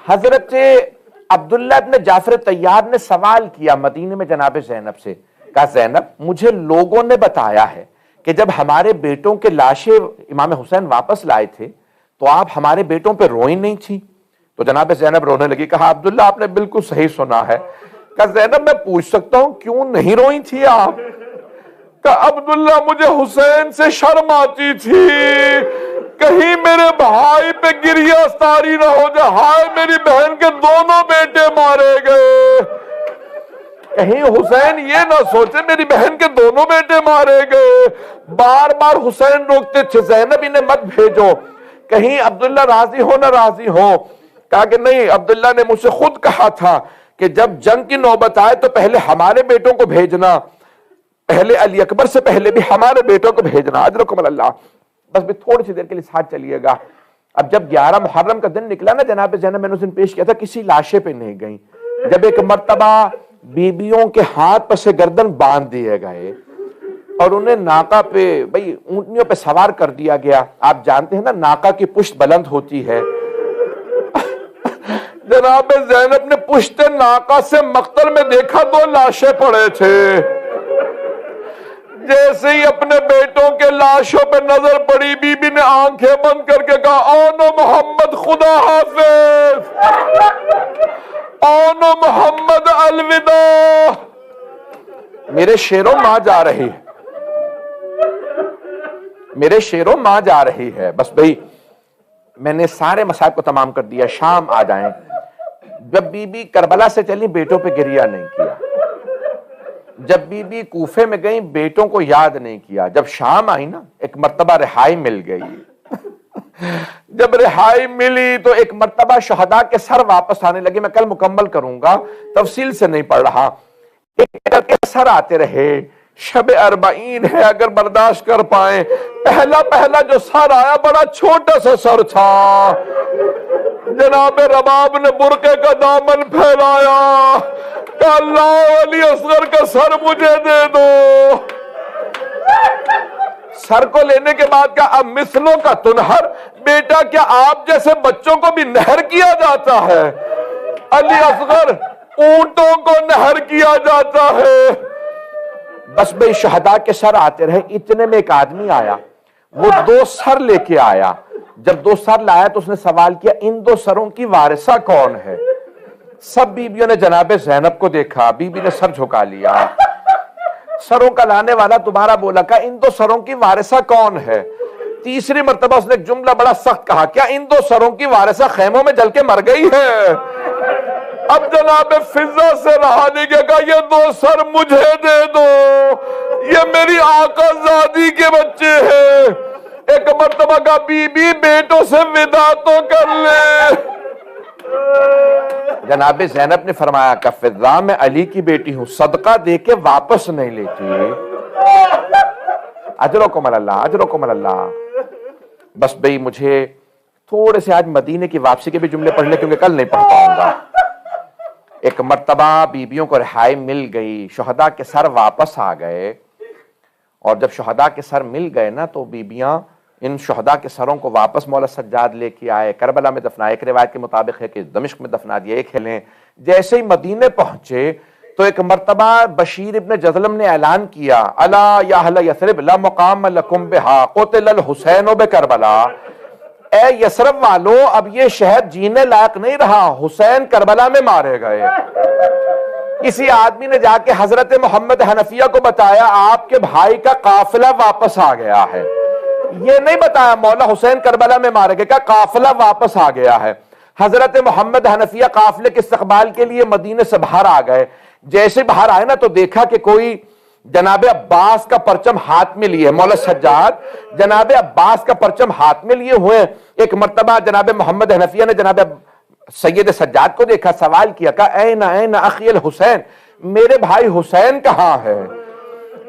حضرت عبداللہ ابن جعفر طیار نے سوال کیا مدینے میں جناب زینب سے، کہا زینب مجھے لوگوں نے بتایا ہے کہ جب ہمارے بیٹوں کے لاشیں امام حسین واپس لائے تھے تو آپ ہمارے بیٹوں پہ روئی نہیں تھی۔ تو جناب زینب رونے لگی، کہا عبداللہ آپ نے بالکل صحیح سنا ہے۔ کہا زینب میں پوچھ سکتا ہوں کیوں نہیں روئی تھی آپ؟ کہا عبداللہ مجھے حسین سے شرم آتی تھی، کہیں میرے بھائی پہ گریہ ستاری نہ ہو جائے، ہائے میری بہن کے دونوں بیٹے مارے گئے، کہیں حسین یہ نہ سوچے میری بہن کے دونوں بیٹے مارے گئے۔ بار بار حسین روکتے تھے زینب انہیں مت بھیجو، کہیں عبداللہ راضی ہو نہ راضی ہو۔ کہا کہ نہیں، عبداللہ نے مجھ سے خود کہا تھا کہ جب جنگ کی نوبت آئے تو پہلے ہمارے بیٹوں کو بھیجنا، پہلے علی اکبر سے پہلے بھی ہمارے بیٹوں کو بھیجنا، اجرکم اللہ۔ بس بھی تھوڑی سی دیر کے لیے ساتھ چلیے گا۔ اب جب 11 محرم کا دن نکلا نا، جناب زینب میں نے اس دن پیش کیا تھا، کسی لاشے پہ نہیں گئیں۔ جب ایک مرتبہ بیبیوں کے ہاتھ پر سے گردن باندھ دیے گئے اور انہیں ناقہ پہ، بھئی اونٹنیوں پہ سوار کر دیا گیا، آپ جانتے ہیں نا ناقہ کی پشت بلند ہوتی ہے، جناب زینب نے پشت ناقہ سے مقتل میں دیکھا 2 لاشیں پڑے تھے۔ جیسے ہی اپنے بیٹوں کے لاشوں پہ نظر پڑی، بی بی نے آنکھیں بند کر کے کہا آنو محمد خدا حافظ، آنو محمد الوداع۔ میرے شیروں ماں جا رہی ہے، میرے شیروں ماں جا رہی ہے۔ بس بھئی میں نے سارے مسائل کو تمام کر دیا، شام آ جائیں۔ جب بی بی کربلا سے چلی بیٹوں پہ گریہ نہیں کیا، جب بی بی کوفے میں گئیں بیٹوں کو یاد نہیں کیا، جب شام آئی نا ایک مرتبہ رہائی مل گئی، جب رہائی ملی تو ایک مرتبہ شہداء کے سر واپس آنے لگے۔ میں کل مکمل کروں گا، تفصیل سے نہیں پڑھ رہا۔ ایک کے سر آتے رہے، شب 40 ہے اگر برداشت کر پائیں۔ پہلا جو سر آیا بڑا چھوٹا سا سر تھا، جناب رباب نے برقعے کا دامن پھیلایا کہ اللہ علی اصغر کا سر مجھے دے دو۔ سر کو لینے کے بعد کہا اب مثلوں کا تنہر، بیٹا کیا آپ جیسے بچوں کو بھی نہر کیا جاتا ہے؟ علی اصغر اونٹوں کو نہر کیا جاتا ہے۔ بس بھئی شہداء کے سر آتے رہے، اتنے میں ایک آدمی آیا، وہ 2 سر لے کے آیا۔ جب 2 سر لایا تو اس نے سوال کیا ان 2 سروں کی وارثہ کون ہے؟ سب بیبیوں نے جناب زینب کو دیکھا، بی بی نے سر جھکا لیا۔ سروں کا لانے والا دوبارہ بولا کہ ان 2 سروں کی وارثہ کون ہے؟ تیسری مرتبہ اس نے ایک جملہ بڑا سخت کہا، کیا ان 2 سروں کی وارثہ خیموں میں جل کے مر گئی ہے؟ اب جناب فضا سے رہا نہیں گیا، کہا یہ 2 سر مجھے دے دو، یہ میری آقا زادی کے بچے ہیں۔ ایک مرتبہ کا بی بی بیٹوں سے ودا تو کر لے۔ جناب زینب نے فرمایا کہ فضا میں علی کی بیٹی ہوں، صدقہ دے کے واپس نہیں لیتی۔ اجرکم اللہ، اجرکم اللہ۔ بس بھئی مجھے تھوڑے سے آج مدینے کی واپسی کے بھی جملے پڑھ لے کیونکہ کل نہیں پڑھ پاؤں گا۔ ایک مرتبہ بیبیوں کو رہائی مل گئی، شہداء کے سر واپس آ گئے، اور جب شہداء کے سر مل گئے نا تو بیبیاں ان شہداء کے سروں کو واپس مولا سجاد لے کے آئے، کربلا میں دفنائے۔ ایک روایت کے مطابق ہے کہ دمشق میں دفنا دیا، ایک کھلیں۔ جیسے ہی مدینے پہنچے تو ایک مرتبہ بشیر ابن جذلم نے اعلان کیا، الا یا اہل یثرب لا مقام لکم بہا قتل الحسین بکربلا، اے یثرب والو اب یہ شہر جینے لائق نہیں رہا، حسین کربلا میں مارے گئے۔ کسی آدمی نے جا کے حضرت محمد حنفیہ کو بتایا آپ کے بھائی کا قافلہ واپس آ گیا ہے، یہ نہیں بتایا مولا حسین کربلا میں مارے گئے، کہا قافلہ واپس آ گیا ہے۔ حضرت محمد حنفیہ قافلے کے استقبال کے لیے مدینے سے باہر آ گئے۔ جیسے باہر آئے نا تو دیکھا کہ کوئی جناب عباس کا پرچم ہاتھ میں لیے، مولا سجاد جناب عباس کا پرچم ہاتھ میں لیے ہوئے۔ ایک مرتبہ جناب محمد حنفیہ نے جناب سید سجاد کو دیکھا، سوال کیا، کہا این اخی الحسین، میرے بھائی حسین کہاں ہے؟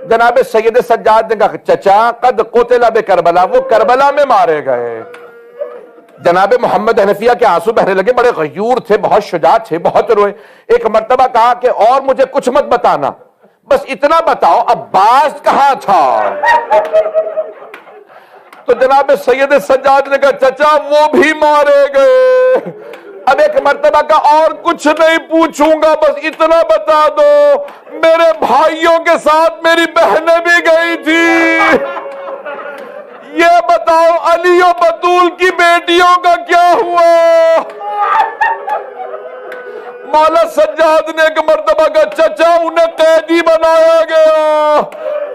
جناب سید سجاد نے کہا چچا قد قتل بکربلا، وہ کربلا میں مارے گئے۔ جناب محمد حنفیہ کے آنسو بہنے لگے، بڑے غیور تھے، بہت شجاع تھے، بہت روئے۔ ایک مرتبہ کہا کہ اور مجھے کچھ مت بتانا، بس اتنا بتاؤ عباس کہاں تھا؟ تو جناب سید سجاد نے کہا چچا وہ بھی مارے گئے، اب ایک مرتبہ کا اور کچھ نہیں پوچھوں گا، بس اتنا بتا دو میرے بھائیوں کے ساتھ میری بہنیں بھی گئی تھی، یہ بتاؤ علی و بطول کی بیٹیوں کا کیا ہوا؟ مولا سجاد نے ایک مرتبہ کا چچا انہیں قیدی بنایا گیا،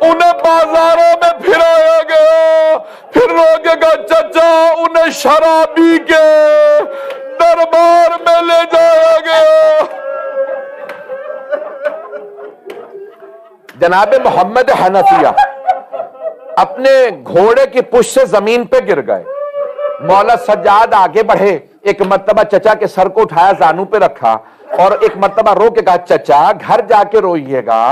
انہیں بازاروں میں پھرایا گیا، پھر روکے گا چچا انہیں شرابی کے دربار میں لے جایا گیا۔ جناب محمد حنفیہ اپنے گھوڑے کی پشت سے زمین پہ گر گئے، مولا سجاد آگے بڑھے، ایک مرتبہ چچا کے سر کو اٹھایا، زانو پہ رکھا، اور ایک مرتبہ رو کے کہا چچا گھر جا کے روئیے گا،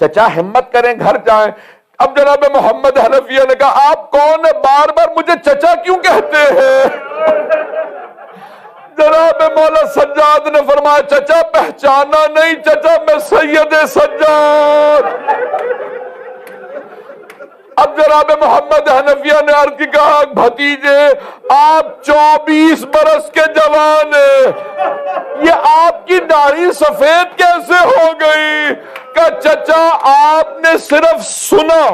چچا ہمت کریں گھر جائیں۔ اب جناب محمد حنفیہ نے کہا آپ کون ہے، بار بار مجھے چچا کیوں کہتے ہیں؟ جناب مولا سجاد نے فرمایا چچا پہچانا نہیں، چچا میں سید سجاد۔ اب جناب محمد حنفیہ نے عرض کی کہا بھتیجے آپ 24 برس کے جوان ہیں، یہ آپ کی داڑھی سفید کیسے ہو گئی؟ کہ چچا آپ نے صرف سنا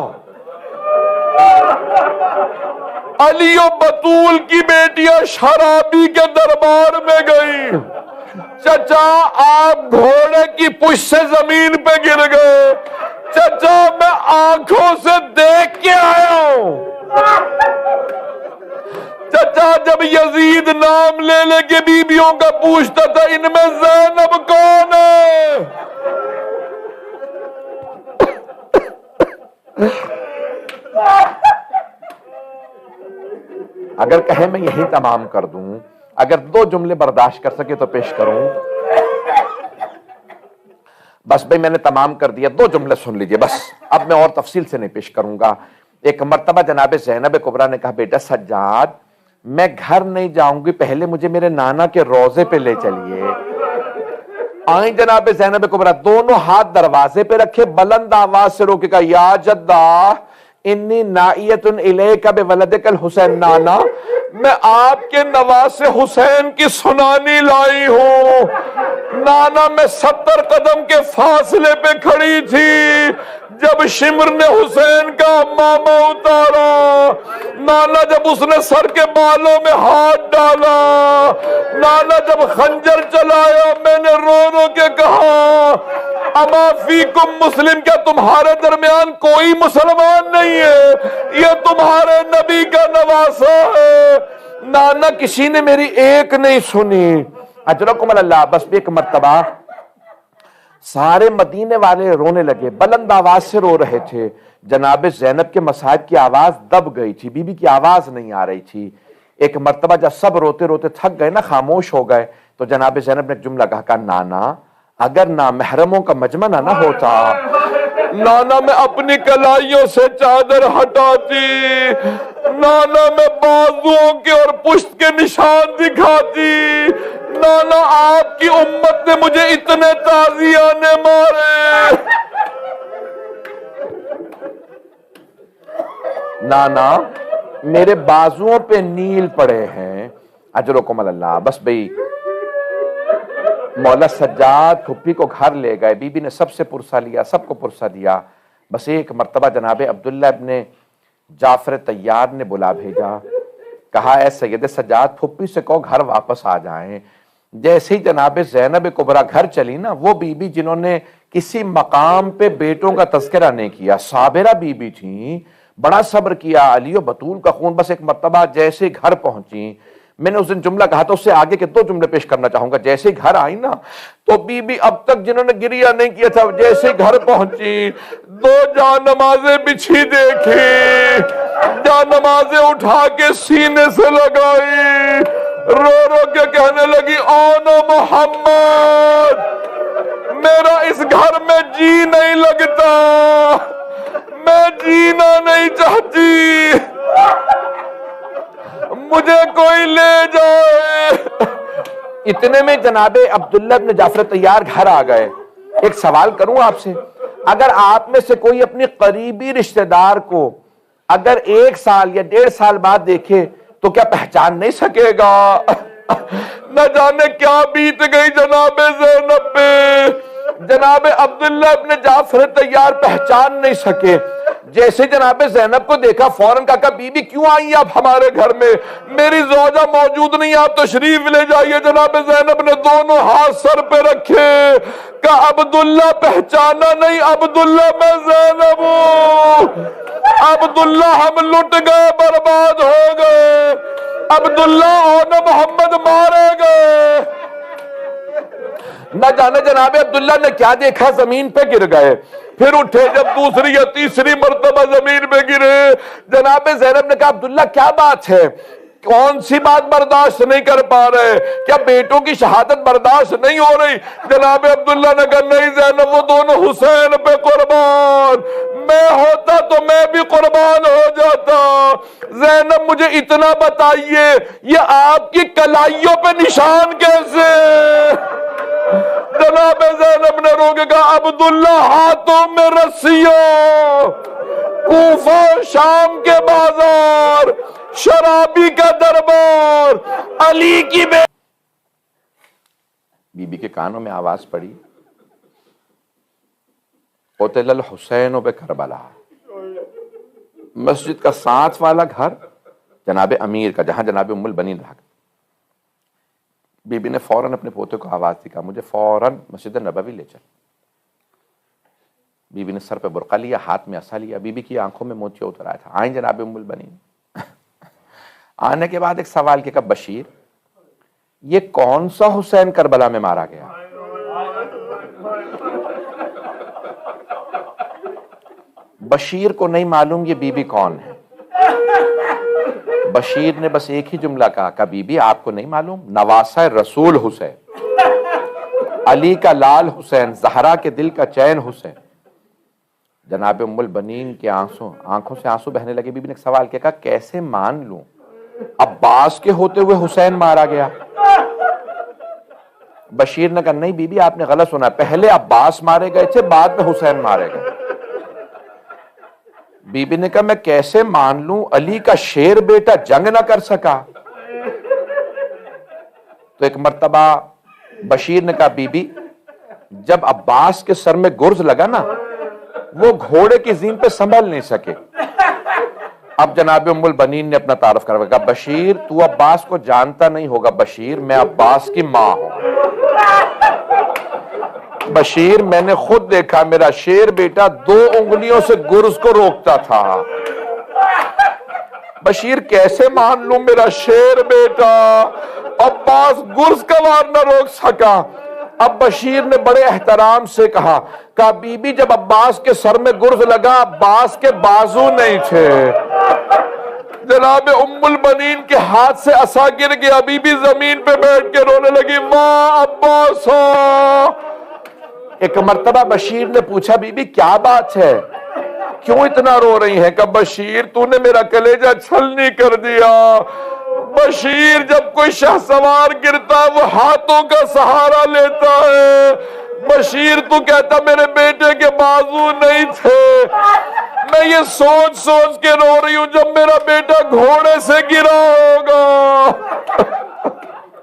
علی و بطول کی بیٹیاں شرابی کے دربار میں گئی، چچا آپ گھوڑے کی پشت سے زمین پہ گر گئے، چچا میں آنکھوں سے دیکھ کے آیا ہوں۔ چچا جب یزید نام لے لے کے بیویوں کا پوچھتا تھا ان میں زینب کون ہے؟ اگر کہیں میں یہی تمام کر دوں، اگر 2 جملے برداشت کر سکے تو پیش کروں۔ بس بھئی میں نے تمام کر دیا، 2 جملے سن لیجئے بس، اب میں اور تفصیل سے نہیں پیش کروں گا۔ ایک مرتبہ جناب زینب کبریٰ نے کہا بیٹا سجاد میں گھر نہیں جاؤں گی، پہلے مجھے میرے نانا کے روضے پہ لے چلیے۔ آئیں جناب زینب کبریٰ، دونوں ہاتھ دروازے پہ رکھے، بلند آواز سے رو کے کہا یا جدہ انی نائیت الیک بولدک الحسین، نانا میں آپ کے نواسے حسین کی سنانی لائی ہوں۔ نانا میں 70 قدم کے فاصلے پہ کھڑی تھی جب شمر نے حسین کا امامہ اتارا، نانا جب اس نے سر کے بالوں میں ہاتھ ڈالا، نانا جب خنجر چلایا، میں نے رو رو کے کہا اما فیکم مسلم، کیا تمہارے درمیان کوئی مسلمان نہیں ہے؟ یہ تمہارے نبی کا نواسہ ہے۔ نانا کسی نے میری ایک نہیں سنی، اجرکم اللہ۔ بس بھی ایک مرتبہ سارے مدینے والے رونے لگے، بلند آواز سے رو رہے تھے، جناب زینب کے مصائب کی آواز دب گئی تھی، بی بی کی آواز نہیں آ رہی تھی۔ ایک مرتبہ جب سب روتے روتے تھک گئے نا، خاموش ہو گئے، تو جناب زینب نے ایک جملہ کہا نانا اگر نامحرموں کا مجمع نہ ہوتا، نانا میں اپنی کلائیوں سے چادر ہٹاتی، نانا میں بازوؤں کے اور پشت کے نشان دکھاتی، نانا آپ کی امت نے مجھے اتنے تازیانے مارے، نانا میرے بازوؤں پہ نیل پڑے ہیں، اجرکم اللہ۔ بس بھئی مولا سجاد پھپھی کو گھر لے گئے، بی بی نے سب سے پرسہ لیا، سب کو پرسہ دیا۔ بس ایک مرتبہ جناب عبداللہ ابن جعفر طیار نے بلا بھیجا، کہا اے سید سجاد پھپھی سے کہو گھر واپس آ جائیں۔ جیسے ہی جناب زینب کبریٰ گھر چلی نا، وہ بی بی جنہوں نے کسی مقام پہ بیٹوں کا تذکرہ نہیں کیا، صابرہ بی بی تھیں، بڑا صبر کیا، علی و بطول کا خون، بس ایک مرتبہ جیسے گھر پہنچی، میں نے اس دن جملہ کہا تھا، اس سے آگے کے 2 جملے پیش کرنا چاہوں گا۔ جیسے ہی گھر آئی نا تو بی بی اب تک جنہوں نے گریہ نہیں کیا تھا، جیسے ہی گھر پہنچی 2 جان نمازیں بچھی دیکھی، جان نمازیں اٹھا کے سینے سے لگائی، رو رو کے کہنے لگی آنا محمد میرا اس گھر میں جی نہیں لگتا، میں جینا نہیں چاہتی، مجھے کوئی لے جائے۔ اتنے میں جناب عبداللہ بن جعفر طیار گھر آ گئے۔ ایک سوال کروں آپ سے، اگر آپ میں سے کوئی اپنی قریبی رشتہ دار کو اگر 1 سال یا 1.5 سال بعد دیکھے تو کیا پہچان نہیں سکے گا؟ نہ جانے کیا بیت گئی جناب زینب پہ. جناب عبداللہ ابن جعفر طیار پہچان نہیں سکے. جیسے جناب زینب کو دیکھا فوراً کہا بی بی کیوں آئی آپ ہمارے گھر میں؟ میری زوجہ موجود نہیں، آپ تشریف لے جائیے. جناب زینب نے دونوں ہاتھ سر پہ رکھے، کہا عبداللہ پہچانا نہیں؟ عبداللہ میں زینب ہوں. عبداللہ ہم لٹ گئے، برباد ہو گئے. عبداللہ اور محمد مارے گئے. نہ جانے جناب عبداللہ نے کیا دیکھا، زمین پہ گر گئے. پھر اٹھے، جب دوسری یا تیسری مرتبہ زمین پہ گرے. جناب زینب نے کہا عبداللہ کیا بات ہے؟ کون سی بات برداشت نہیں کر پا رہے؟ کیا بیٹوں کی شہادت برداشت نہیں ہو رہی؟ جناب عبداللہ نے کہا نہیں زینب، وہ دونوں حسین پہ قربان. میں ہوتا تو میں بھی قربان ہو جاتا. زینب مجھے اتنا بتائیے، یہ آپ کی کلائیوں پہ نشان کیسے؟ جناب زینب نے رو کے کہا عبداللہ ہاتھوں میں رسیوں، کوفہ شام کے بازار، شرابی کا دربار، علی کی بی بی کے کانوں میں آواز پڑی قتل الحسین بکربلا. مسجد کا ساتھ والا گھر جناب امیر کا، جہاں جناب ام البنین رہا. بی بی نے فوراً اپنے پوتے کو آواز دی، کہا مجھے فوراً مسجد نبوی لے چل. بی بی نے سر پہ برقع لیا، ہاتھ میں عصا لیا. بی بی کی آنکھوں میں موتیا اتر آیا تھا. آئیں جناب ام البنین. آنے کے بعد ایک سوال کیا، بشیر یہ کون سا حسین کربلا میں مارا گیا؟ بشیر کو نہیں معلوم یہ بی بی کون ہے. بشیر نے بس ایک ہی جملہ کہا بی بی آپ کو نہیں معلوم؟ نواسہ رسول حسین، علی کا لال حسین، زہرا کے دل کا چین حسین. جناب ام البنین کے آنکھوں سے آنسو بہنے لگے. بی بی نے ایک سوال کیا، کہا کیسے مان لوں عباس کے ہوتے ہوئے حسین مارا گیا؟ بشیر نے کہا نہیں بی بی آپ نے غلط سنا، پہلے عباس مارے گئے تھے، بعد میں حسین مارے گئے. بی بی نے کہا میں کیسے مان لوں علی کا شیر بیٹا جنگ نہ کر سکا؟ تو ایک مرتبہ بشیر نے کہا بی بی جب عباس کے سر میں گرز لگا نا، وہ گھوڑے کی زین پہ سنبھل نہیں سکے. اب جناب ام البنین نے اپنا تعارف کروا، کہا بشیر تو عباس کو جانتا نہیں ہوگا. بشیر میں عباس کی ماں ہوں. بشیر میں نے خود دیکھا، میرا شیر بیٹا 2 انگلیوں سے گرز کو روکتا تھا. بشیر کیسے مان لوں میرا شیر بیٹا عباس گرز کا وار نہ روک سکا؟ اب بشیر نے بڑے احترام سے کہا بی بی جب عباس کے سر میں گرز لگا عباس کے بازو نہیں تھے. جناب ام البنین کے ہاتھ سے عصا گر گیا. بی بی زمین پہ بیٹھ کے رونے لگی، واہ عباس. ایک مرتبہ بشیر نے پوچھا بی بی کیا بات ہے، کیوں اتنا رو رہی ہیں؟ کہ بشیر تو نے میرا کلیجہ چھلنی کر دیا. بشیر جب کوئی شہسوار گرتا وہ ہاتھوں کا سہارا لیتا ہے. بشیر تو کہتا میرے بیٹے کے بازو نہیں تھے. میں یہ سوچ سوچ کے رو رہی ہوں جب میرا بیٹا گھوڑے سے گرا ہوگا.